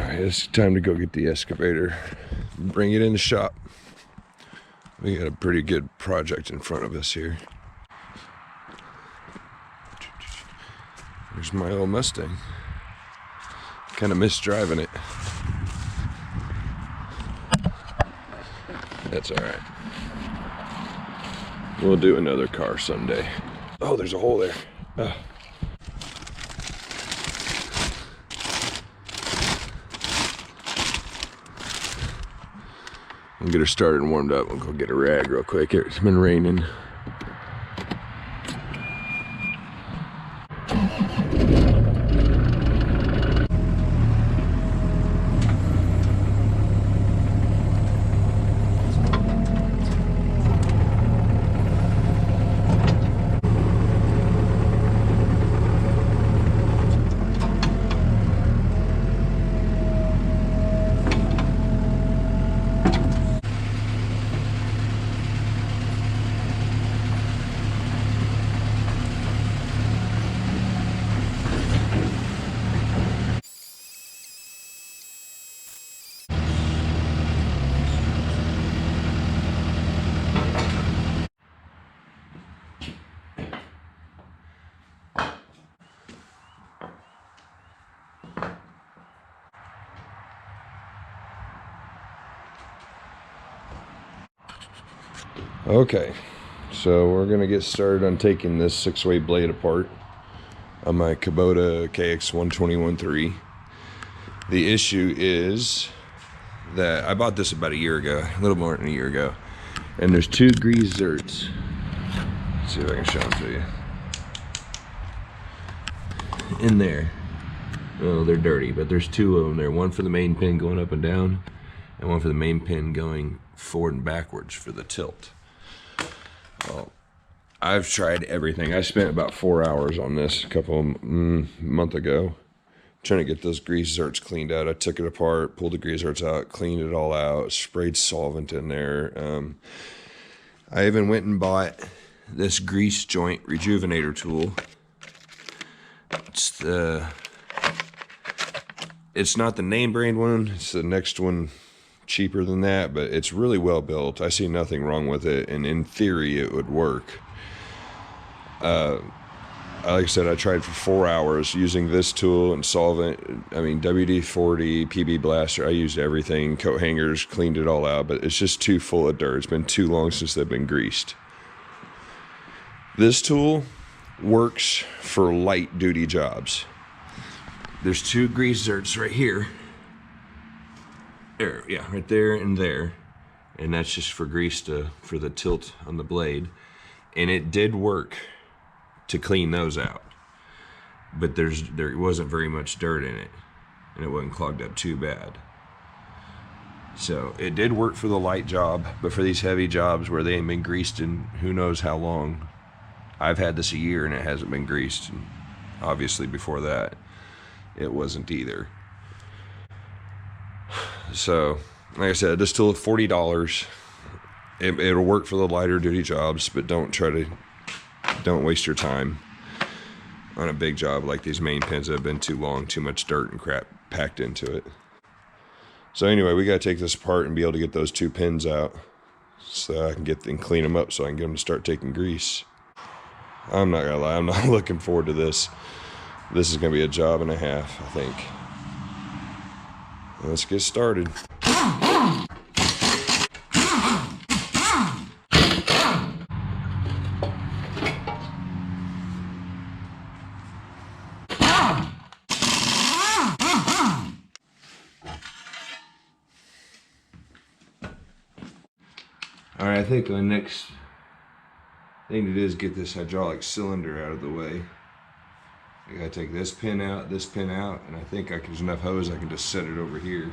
Alright, it's time to go get the excavator, bring it in the shop. We got a pretty good project in front of us here. There's my old Mustang. Kind of miss driving it. That's alright. We'll do another car someday. Oh, there's a hole there. Oh. I'll get her started and warmed up. We'll go get a rag real quick. It's been raining. Okay, so we're gonna get started on taking this 6-way blade apart on my Kubota KX1213. The issue is that I bought this about a year ago, a little more than a year ago, and there's 2 grease zerks. Let's see if I can show them to you. In there. Oh, they're dirty, but there's 2 of them there. One for the main pin going up and down, and one for the main pin going forward and backwards for the tilt. Well, I've tried everything. I spent about 4 hours on this a month ago, trying to get those grease zerks cleaned out. I took it apart, pulled the grease zerks out, cleaned it all out, sprayed solvent in there. I even went and bought this grease joint rejuvenator tool. It's not the name brand one, it's the next one cheaper than that, but it's really well built. I see nothing wrong with it, and in theory it would work. Like I said, I tried for 4 hours using this tool and solvent. I mean, WD-40, PB Blaster, I used everything, coat hangers, cleaned it all out, but it's just too full of dirt. It's been too long since they've been greased. This tool works for light duty jobs. There's 2 grease zerks right here. There, yeah, right there and there, and that's just for grease for the tilt on the blade, and it did work to clean those out, but there wasn't very much dirt in it, and it wasn't clogged up too bad. So it did work for the light job, but for these heavy jobs where they ain't been greased in who knows how long, I've had this a year and it hasn't been greased, and obviously before that it wasn't either. So, like I said, this tool is $40. It'll work for the lighter duty jobs, but don't waste your time on a big job like these main pins that have been too long, too much dirt and crap packed into it. So anyway, we gotta take this apart and be able to get those 2 pins out so I can get them, clean them up so I can get them to start taking grease. I'm not gonna lie, I'm not looking forward to this. This is gonna be a job and a half, I think. Let's get started. Alright, I think the next thing to do is get this hydraulic cylinder out of the way. I gotta take this pin out, and I think there's enough hose I can just set it over here.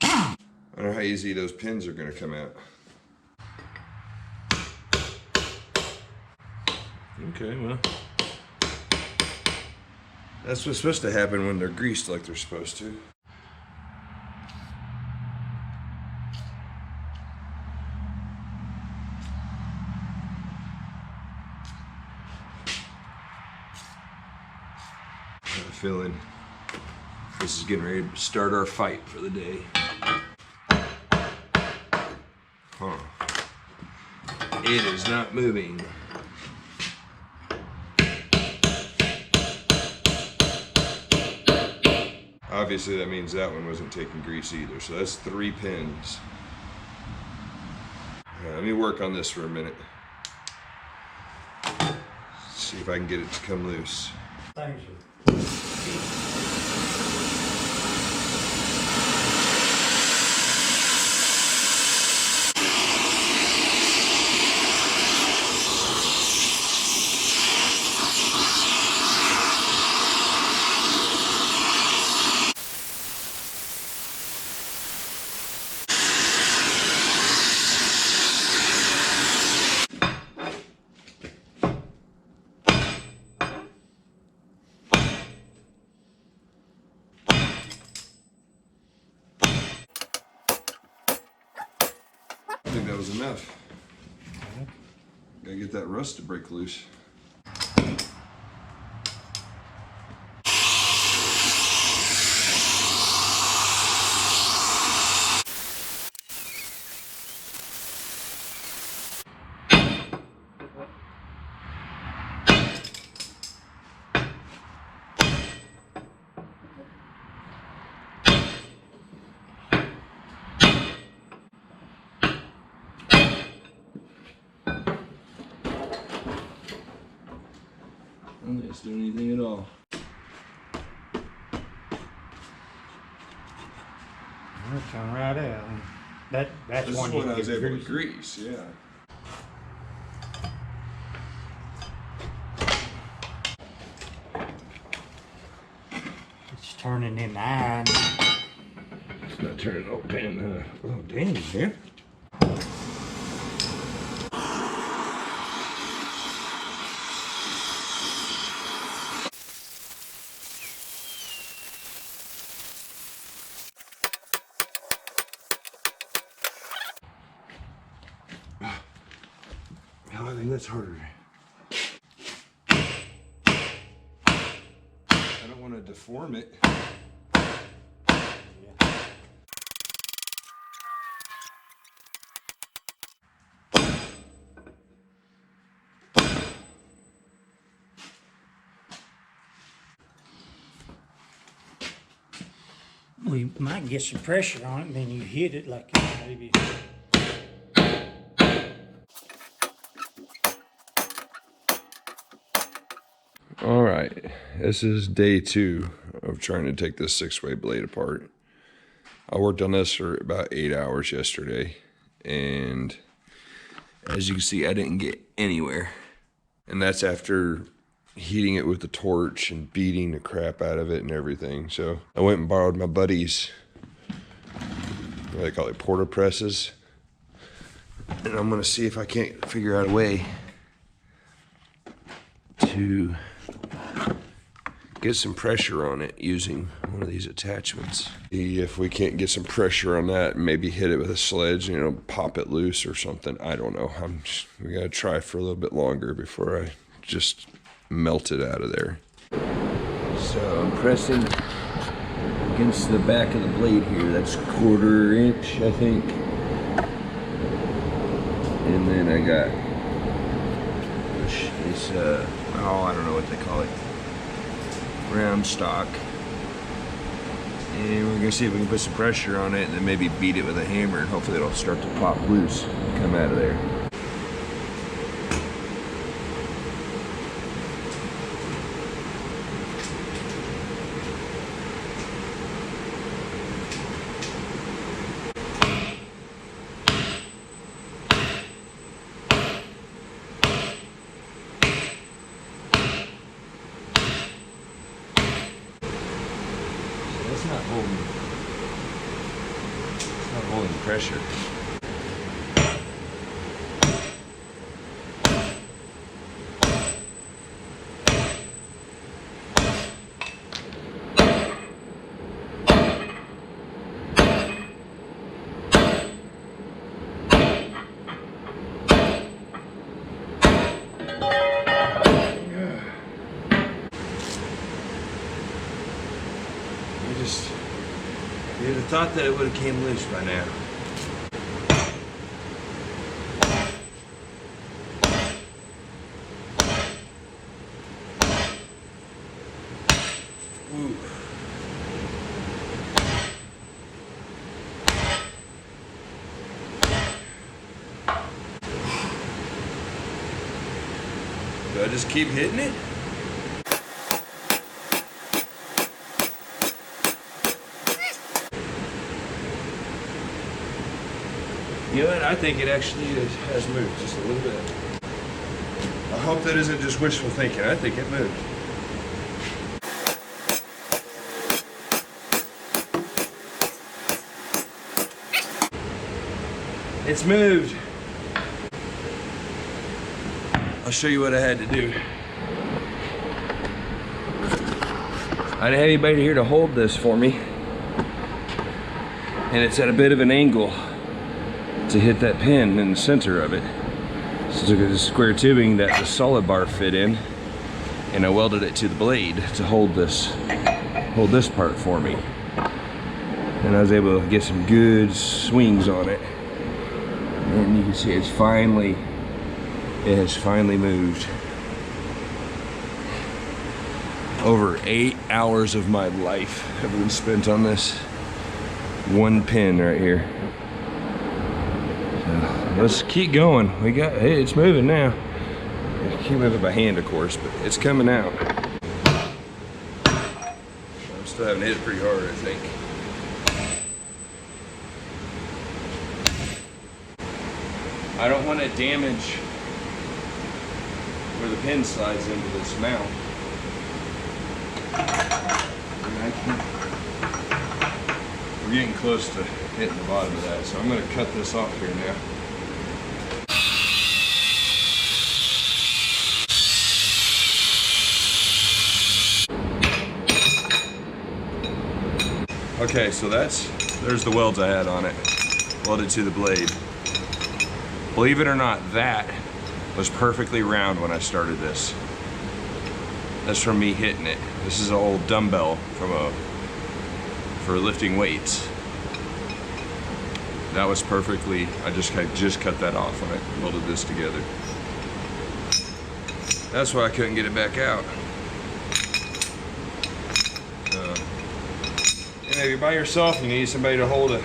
I don't know how easy those pins are gonna come out. Okay, well, that's what's supposed to happen when they're greased like they're supposed to. I have a feeling This is getting ready to start our fight for the day. Huh. It is not moving. Obviously that means that one wasn't taking grease either, so that's 3 pins. Let me work on this for a minute. See if I can get it to come loose. Thank you. I think that was enough. Gotta get that rust to break loose. I don't think it's doing anything at all. Well, turn right out. That's This one is you when I can was get able to grease. grease, yeah. It's turning in the iron. It's not turning old pin, huh? Oh, dang, yeah. Hell, I think that's harder. I don't want to deform it. Well, you might get some pressure on it, and then you hit it like maybe. All right, this is day 2 of trying to take this 6-way blade apart. I worked on this for about 8 hours yesterday, and as you can see, I didn't get anywhere. And that's after heating it with the torch and beating the crap out of it and everything. So I went and borrowed my buddy's, what do they call it, porta presses. And I'm gonna see if I can't figure out a way to get some pressure on it using one of these attachments. See if we can't get some pressure on that, maybe hit it with a sledge, you know, pop it loose or something. I don't know. We gotta try for a little bit longer before I just melt it out of there. So I'm pressing against the back of the blade here. That's 1/4 inch, I think. And then I got this, I don't know what they call it, round stock. And we're gonna see if we can put some pressure on it and then maybe beat it with a hammer, and hopefully it'll start to pop loose and come out of there. It's not holding pressure. You'd have thought that it would have came loose by now. Ooh. Do I just keep hitting it? You know what? I think it actually has moved just a little bit. I hope that isn't just wishful thinking. I think it moved. It's moved. I'll show you what I had to do. I didn't have anybody here to hold this for me. And it's at a bit of an angle to hit that pin in the center of it. So I took a square tubing that the solid bar fit in, and I welded it to the blade to hold this part for me. And I was able to get some good swings on it. And you can see it has finally moved. Over 8 hours of my life have been spent on this one pin right here. So let's keep going. Hey, it's moving now. I can't move it by hand, of course, but it's coming out. I'm still having hit it pretty hard, I think. I don't want to damage where the pin slides into this mount. We're getting close to hitting the bottom of that, so I'm going to cut this off here now. Okay, so there's the welds I had on it, welded to the blade. Believe it or not, that was perfectly round when I started this. That's from me hitting it. This is an old dumbbell for lifting weights. That was perfectly, I just cut that off when I welded this together. That's why I couldn't get it back out. If you're by yourself, you need somebody to hold it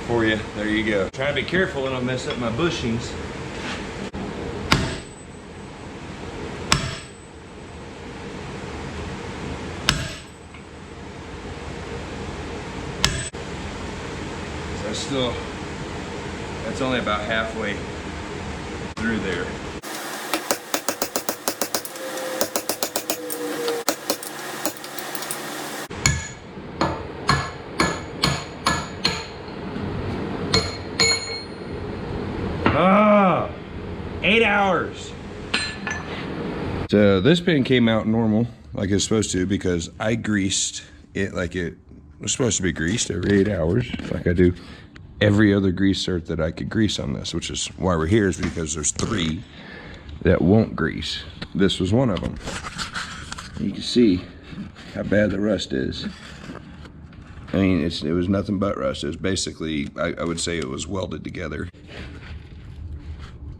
for you. There you go. Try to be careful and I'll mess up my bushings. That's only about halfway through there. Ah, 8 hours. So this pin came out normal, like it's supposed to, because I greased it like it was supposed to be greased every 8 hours, like I do every other grease cert that I could grease on this, which is why we're here, is because there's 3 that won't grease. This was one of them. You can see how bad the rust is. I mean, it was nothing but rust. It was basically, I would say it was welded together.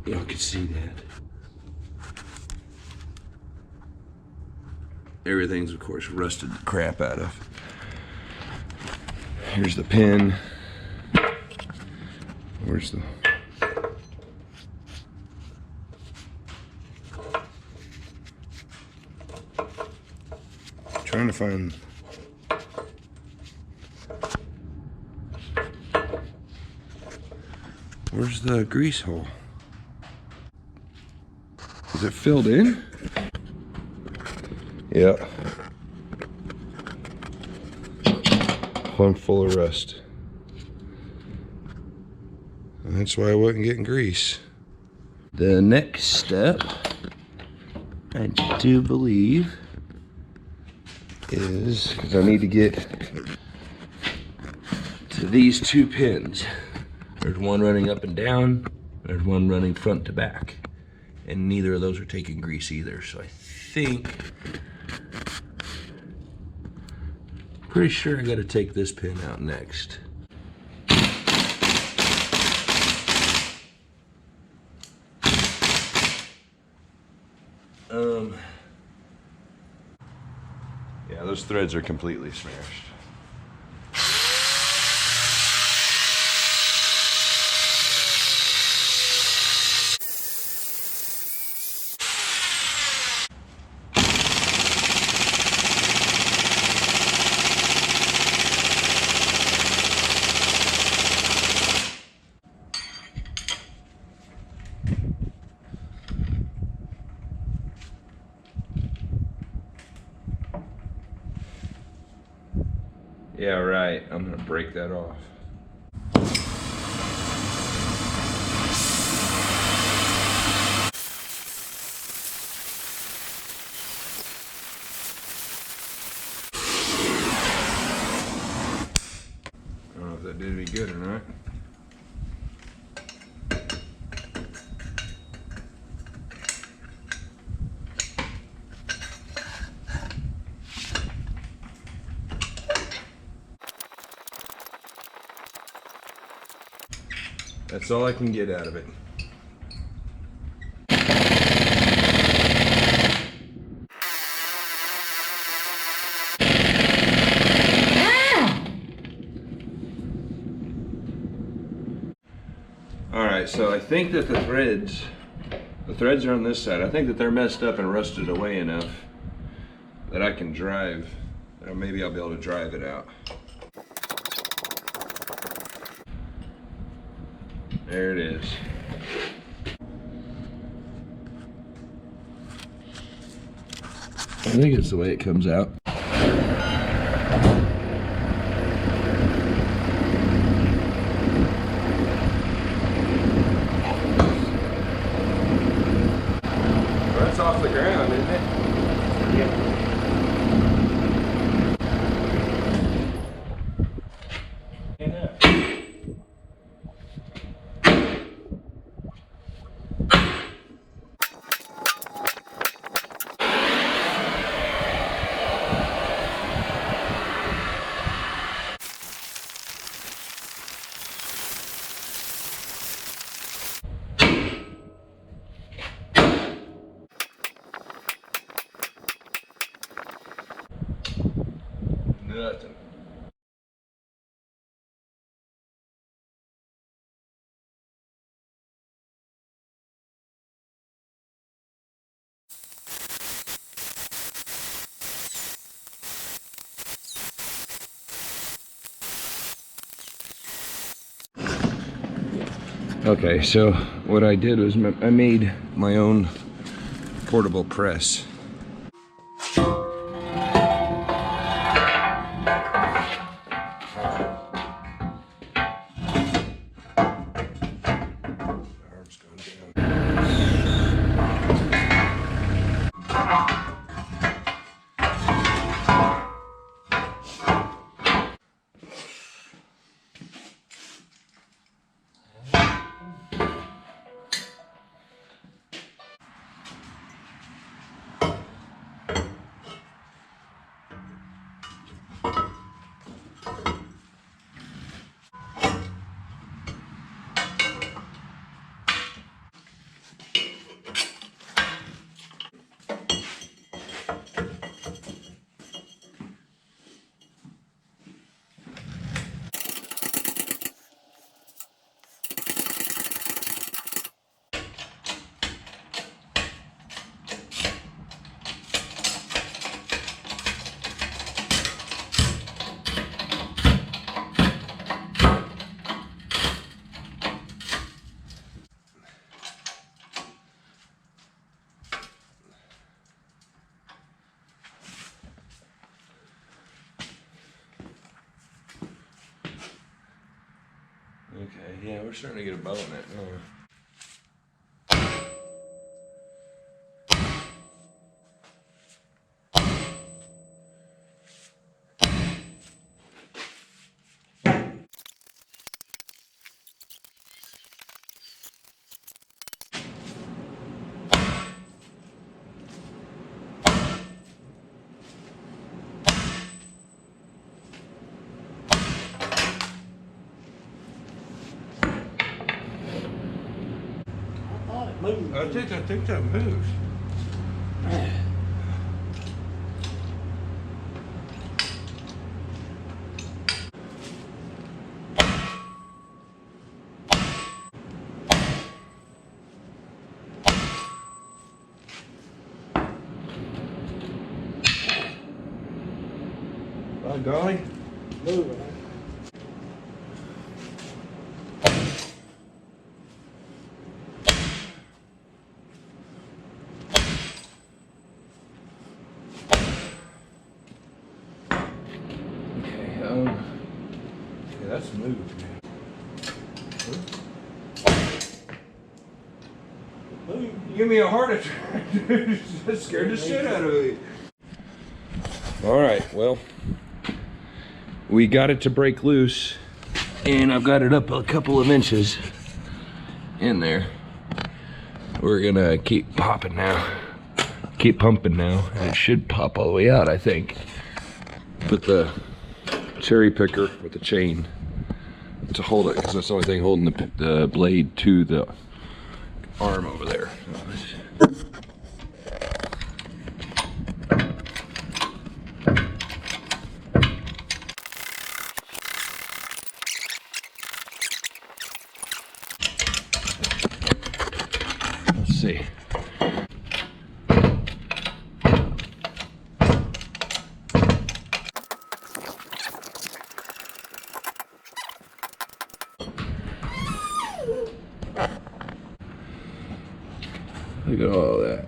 You can see that. Everything's, of course, rusted the crap out of. Here's the pin. Where's the... Trying to find... Where's the grease hole? Is it filled in? Yeah. Plumb full of rust. And that's why I wasn't getting grease. The next step, I do believe, is because I need to get to these 2 pins. There's one running up and down, there's one running front to back. And neither of those are taking grease either. So I think pretty sure I gotta take this pin out next. Yeah, those threads are completely smashed. Yeah, right. I'm gonna break that off. I don't know if that did any good or not. That's all I can get out of it. Alright, so I think that the threads are on this side. I think that they're messed up and rusted away enough that I can drive, or maybe I'll be able to drive it out. There it is. I think it's the way it comes out. That's off the ground, isn't it? Yeah. Nothing. Okay, so what I did was I made my own portable press. Okay, yeah, we're starting to get a bow in it now. I think that moves. By golly. Moving. Okay, yeah, that's moved. You give me a heart attack. That scared the shit out of me. All right, well, we got it to break loose, and I've got it up a couple of inches in there. We're gonna keep popping now, keep pumping now, and it should pop all the way out, I think. Put the cherry picker with the chain to hold it, because that's the only thing holding the blade to the arm over there. Let's see. Look at all that.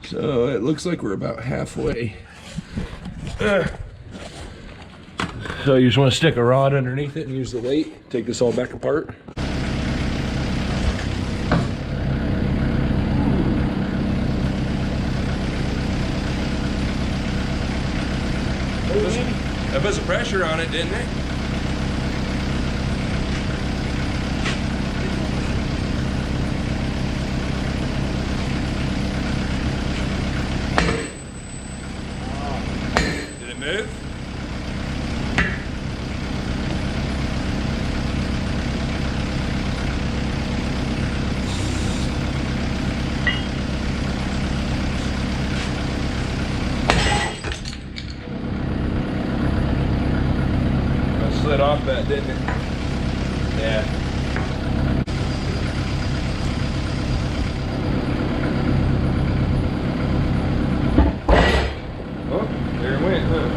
So it looks like we're about halfway. So you just want to stick a rod underneath it and use the weight, take this all back apart. That put some pressure on it, didn't it? Did it move? Slid off that, didn't it? Yeah. Oh, there it went, huh?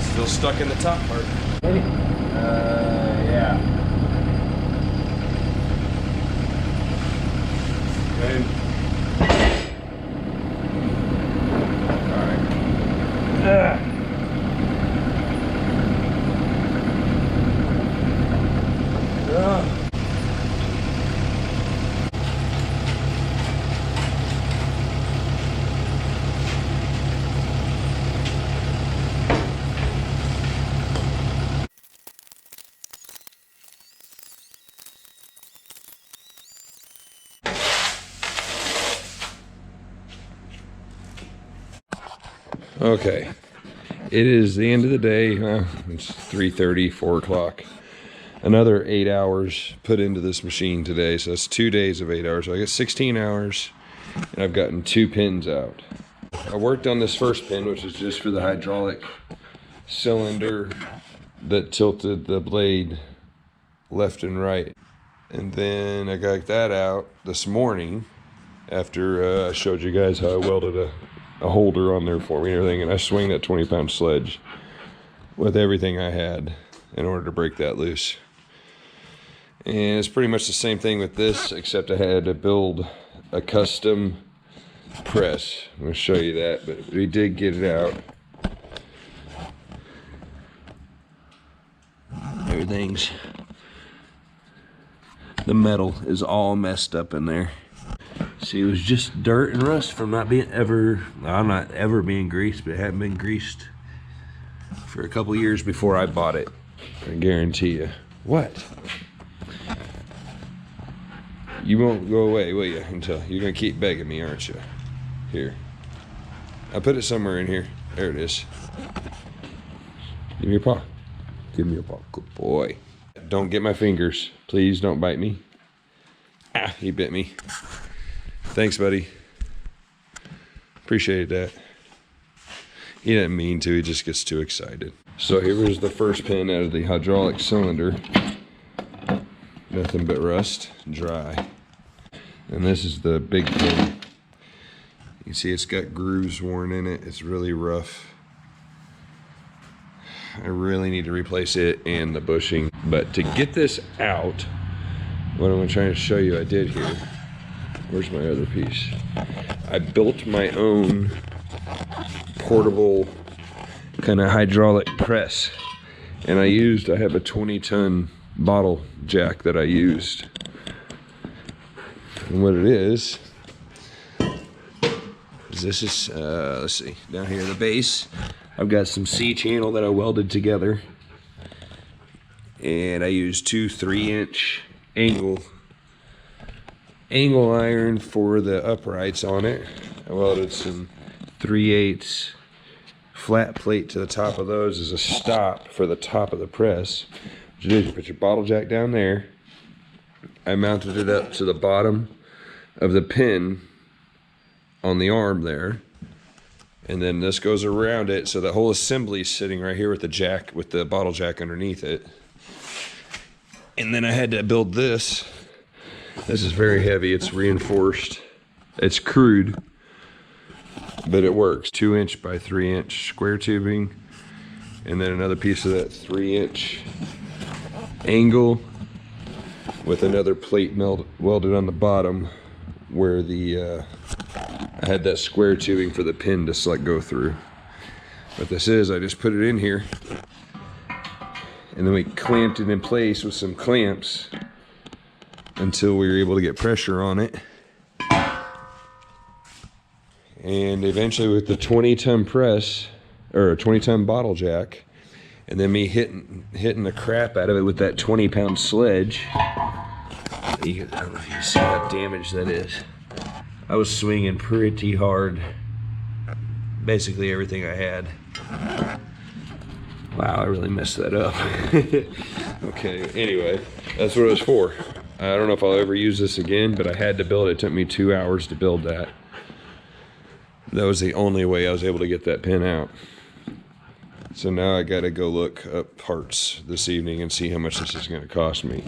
Still stuck in the top part. Yeah. Okay. Okay, it is the end of the day. It's 3:30, 4 o'clock. Another 8 hours put into this machine today, so that's 2 days of 8 hours. So I got 16 hours, and I've gotten 2 pins out. I worked on this first pin, which is just for the hydraulic cylinder that tilted the blade left and right. And then I got that out this morning after I showed you guys how I welded a holder on there for me and everything, and I swing that 20-pound sledge with everything I had in order to break that loose. And it's pretty much the same thing with this, except I had to build a custom press. I'm going to show you that, but we did get it out. Everything's, the metal is all messed up in there. See, it was just dirt and rust from not being I'm not ever being greased, but it hadn't been greased for a couple years before I bought it. I guarantee you. What? You won't go away, will you? Until you're gonna keep begging me, aren't you? Here. I put it somewhere in here. There it is. Give me your paw. Give me your paw. Good boy. Don't get my fingers. Please don't bite me. Ah, he bit me. Thanks, buddy. Appreciate that. He didn't mean to, he just gets too excited. So here was the first pin out of the hydraulic cylinder. Nothing but rust, dry. And this is the big pin. You can see it's got grooves worn in it. It's really rough. I really need to replace it and the bushing. But to get this out, what I'm trying to show you I did here. Where's my other piece? I built my own portable kind of hydraulic press. And I have a 20-ton bottle jack that I used. And what it is this is, let's see, down here at the base, I've got some C-channel that I welded together. And I used two 3-inch angle iron for the uprights on it. I welded some 3/8 flat plate to the top of those as a stop for the top of the press. What you do is you put your bottle jack down there. I mounted it up to the bottom of the pin on the arm there, and then this goes around it, so the whole assembly is sitting right here with the jack, with the bottle jack underneath it. And then I had to build this. This is very heavy. It's reinforced. It's crude, but it works. 2-inch by 3-inch square tubing, and then another piece of that 3-inch angle with another plate welded on the bottom where the I had that square tubing for the pin to like go through. What this is, I just put it in here, and then we clamped it in place with some clamps until we were able to get pressure on it. And eventually with the 20-ton press, or a 20-ton bottle jack, and then me hitting the crap out of it with that 20-pound sledge. I don't know if you can see how damaged that is. I was swinging pretty hard. Basically everything I had. Wow, I really messed that up. Okay, anyway, that's what it was for. I don't know if I'll ever use this again, but I had to build it. It took me 2 hours to build that. That was the only way I was able to get that pin out. So now I gotta go look up parts this evening and see how much this is gonna cost me.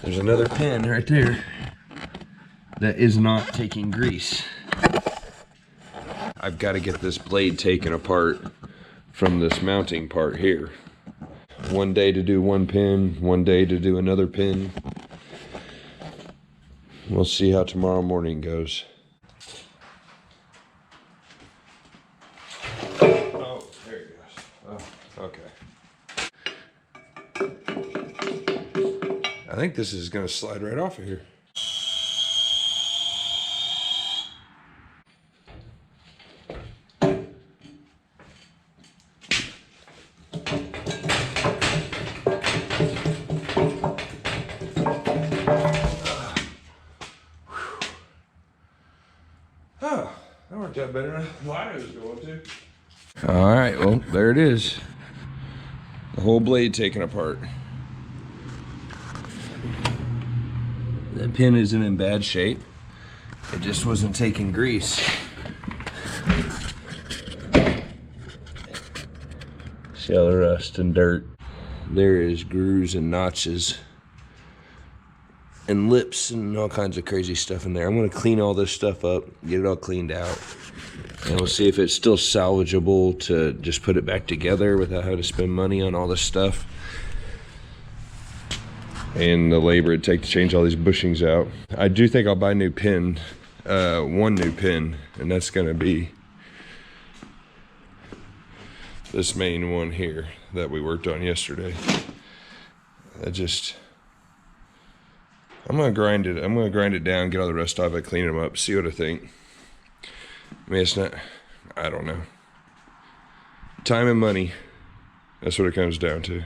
There's another pin right there that is not taking grease. I've got to get this blade taken apart from this mounting part here. One day to do one pin, one day to do another pin. We'll see how tomorrow morning goes. Oh, there it goes. Oh, okay. I think this is going to slide right off of here. Oh, that worked out better than I thought it was going to. All right, well, there it is. The whole blade taken apart. The pin isn't in bad shape. It just wasn't taking grease. See all the rust and dirt. There is grooves and notches and lips and all kinds of crazy stuff in there. I'm gonna clean all this stuff up, get it all cleaned out, and we'll see if it's still salvageable to just put it back together without having to spend money on all this stuff and the labor it'd take to change all these bushings out. I do think I'll buy a new pin, one new pin, and that's gonna be this main one here that we worked on yesterday. I'm gonna grind it down, get all the rust off it, clean them up, see what I think. I mean, it's not, I don't know. Time and money, that's what it comes down to.